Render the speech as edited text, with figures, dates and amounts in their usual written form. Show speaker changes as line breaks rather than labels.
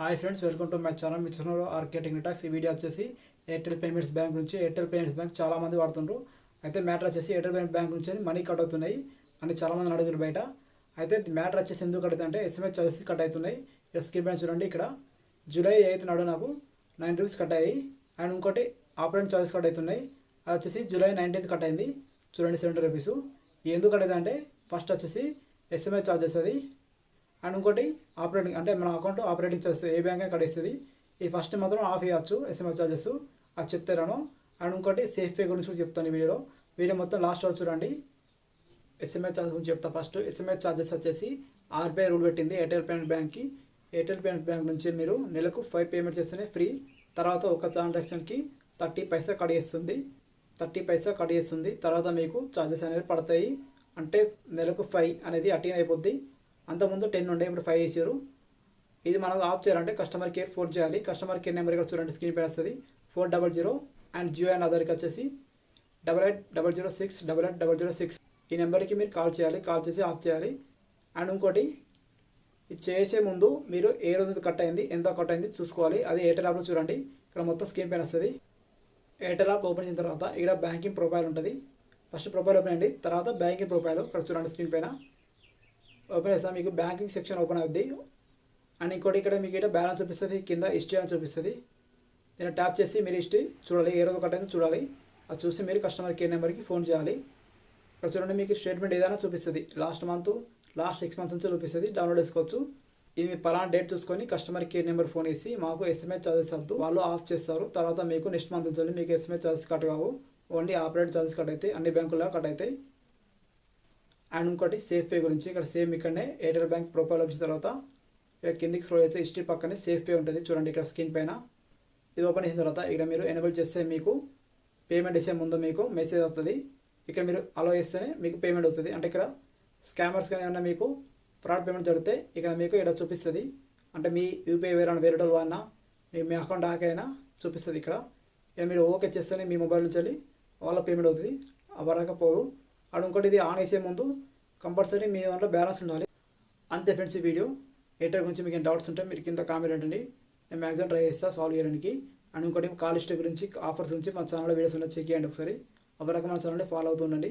Hi friends, welcome to my channel. మీ channel RK Technitalks. ఈ video వచ్చేసి Airtel payments bank నుంచి. ఎయిర్టెల్ పేమెంట్స్ బ్యాంక్ చాలామంది వాడుతుండ్రు. అయితే మ్యాటర్ వచ్చేసి ఎయిర్టెల్ పేమెంట్స్ బ్యాంక్ నుంచి మనీ కట్ అవుతున్నాయి అని చాలామంది అడుగుతారు బయట. అయితే మ్యాటర్ వచ్చేసి ఎందుకు కట్ అవుతుంది అంటే ఎస్ఎంఎస్ చార్జెస్ కట్ అవుతున్నాయి. ఇక్కడ స్క్రీన్ పైన చూడండి. ఇక్కడ జూలై 8 నాడు నాకు 9 రూపీస్ కట్ అయ్యాయి. అండ్ ఇంకోటి ఆపరేటింగ్ చార్జెస్ కట్ అవుతున్నాయి. అది వచ్చేసి జూలై 19 కట్ అయింది. చూడండి 70 రూపీస్. ఎందుకు కట్ అయింది అంటే ఫస్ట్ వచ్చేసి ఎస్ఎంఎస్ చార్జెస్ అది. అండ్ ఇంకోటి ఆపరేటింగ్ అంటే మన అకౌంట్ ఆపరేటింగ్ చేస్తే ఏ బ్యాంక్ కట్ ఇస్తుంది. ఈ ఫస్ట్ మాత్రం ఆఫ్ చేయవచ్చు ఎస్ఎంఎస్ చార్జెస్, అది చెప్తాను. అండ్ ఇంకోటి సేఫ్ పే గురించి కూడా చెప్తాను ఈ వీడియో మొత్తం లాస్ట్ వరకు చూడండి. ఎస్ఎంఎస్ చార్జెస్ గురించి చెప్తా. ఫస్ట్ ఎస్ఎంఎస్ చార్జెస్ వచ్చేసి ఆర్బీఐ రూల్ పెట్టింది ఎయిర్టెల్ పేమెంట్ బ్యాంక్కి. ఎయిర్టెల్ పేమెంట్ బ్యాంక్ నుంచి మీరు నెలకు 5 పేమెంట్ చేస్తేనే ఫ్రీ. తర్వాత ఒక ట్రాన్సాక్షన్కి 30 పైసా కట్ చేస్తుంది. 30 పైసా కట్ చేస్తుంది. తర్వాత మీకు చార్జెస్ అనేవి పడతాయి. అంటే నెలకు 5 అనేది అటెండ్ అయిపోద్ది. అంతకుముందు 10 ఉండే, ఇప్పుడు 5 చేశారు. ఇది మనకు ఆఫ్ చేయాలంటే కస్టమర్ కేర్ ఫోన్ చేయాలి. కస్టమర్ కేర్ నెంబర్ ఇక్కడ చూడండి స్క్రీన్ పైన వస్తుంది 400. అండ్ జియో అండ్ అదర్కి వచ్చేసి 8800688006. ఈ నెంబర్కి మీరు కాల్ చేయాలి. కాల్ చేసి ఆఫ్ చేయాలి. అండ్ ఇంకోటి ఇది చేసే ముందు మీరు ఏ రోజు కట్ అయింది, ఎంత కట్ అయింది చూసుకోవాలి. అది ఎయిర్టెల్ యాప్లో చూడండి. ఇక్కడ మొత్తం స్క్రీన్ పైన వస్తుంది. ఎయిర్టెల్ యాప్ ఓపెన్ చేసిన తర్వాత ఇక్కడ బ్యాంకింగ్ ప్రొఫైల్ ఉంటుంది. ఫస్ట్ ప్రొఫైల్ ఓపెన్ అయ్యండి. తర్వాత బ్యాంకింగ్ ప్రొఫైల్ ఇక్కడ చూడండి స్క్రీన్ పైన ఓపెన్ చేస్తాం. మీకు బ్యాంకింగ్ సెక్షన్ ఓపెన్ అవుద్ది. అండ్ ఇంకోటి ఇక్కడ మీకు ఇక్కడ బ్యాలెన్స్ చూపిస్తుంది, కింద హిస్టరీ అని చూపిస్తుంది. దీన్ని ట్యాప్ చేసి మీరు హిస్టరీ చూడాలి, ఏ రోజు కట్ అయిందో చూడాలి. అది చూసి మీరు కస్టమర్ కేర్ నెంబర్కి ఫోన్ చేయాలి. ఇక్కడ చూడండి మీకు స్టేట్మెంట్ ఏదైనా చూపిస్తుంది. లాస్ట్ 6 మంత్స్ నుంచి చూపిస్తుంది. డౌన్లోడ్ చేసుకోవచ్చు. ఇది మీ పలానా డేట్ చూసుకొని కస్టమర్ కేర్ నెంబర్ ఫోన్ చేసి మాకు ఎస్ఎంఎస్ చార్జెస్ వద్దు, వాళ్ళు ఆఫ్ చేస్తారు. తర్వాత మీకు నెక్స్ట్ మంత్ నుంచి మీకు ఎస్ఎంఎస్ చార్జెస్ కట్ కావు, ఓన్లీ ఆపరేట్ చార్జెస్ కట్ అవుతాయి. అన్ని బ్యాంకుల్లో కట్ అవుతాయి. అండ్ ఇంకోటి సేఫ్ పే గురించి. ఇక్కడ సేమ్ ఇక్కడనే ఎయిర్టెల్ బ్యాంక్ ప్రొఫైల్ వచ్చిన తర్వాత ఇక్కడ కిందికి స్క్రోల్ చేస్తే హిస్టరీ పక్కనే సేఫ్ పే ఉంటుంది. చూడండి ఇక్కడ స్క్రీన్ పైన. ఇది ఓపెన్ చేసిన తర్వాత ఇక్కడ మీరు ఎనేబుల్ చేస్తే మీకు పేమెంట్ చేసే ముందు మీకు మెసేజ్ వస్తుంది. ఇక్కడ మీరు అలో చేస్తేనే మీకు పేమెంట్ వస్తుంది. అంటే ఇక్కడ స్కామర్స్ కానీ ఏమన్నా మీకు ఫ్రాడ్ పేమెంట్ జరిగితే ఇక్కడ మీకు ఇక్కడ చూపిస్తుంది. అంటే మీ యూపీఐ వేరే వాడినా మీ అకౌంట్ హ్యాక్ అయినా చూపిస్తుంది. ఇక్కడ మీరు ఓకే చేస్తేనే మీ మొబైల్ నుంచి వెళ్ళి వాళ్ళ పేమెంట్ అవుతుంది, అవ్వకపోదు. అక్కడ ఇంకోటి ఇది ఆన్ చేసే ముందు కంపల్సరీ మీ దాంట్లో బ్యాలెన్స్ ఉండాలి. అంతే ఫ్రెండ్స్ ఈ వీడియో. ఎయిర్టెల్ గురించి మీకు డౌట్స్ ఉంటే మీరు కింద కామెంట్ పెట్టండి. నేను మ్యాక్సిమం ట్రై చేస్తాను సాల్వ్ చేయడానికి. అండ్ ఇంకోటి కాల్ హిస్టరీ గురించి, ఆఫర్స్ గురించి మన ఛానల్లో వీడియోస్ ఉన్నాయి, చెక్ చేయండి ఒకసారి. అవ్వక మన ఛానల్ని ఫాలో అవుతుండండి.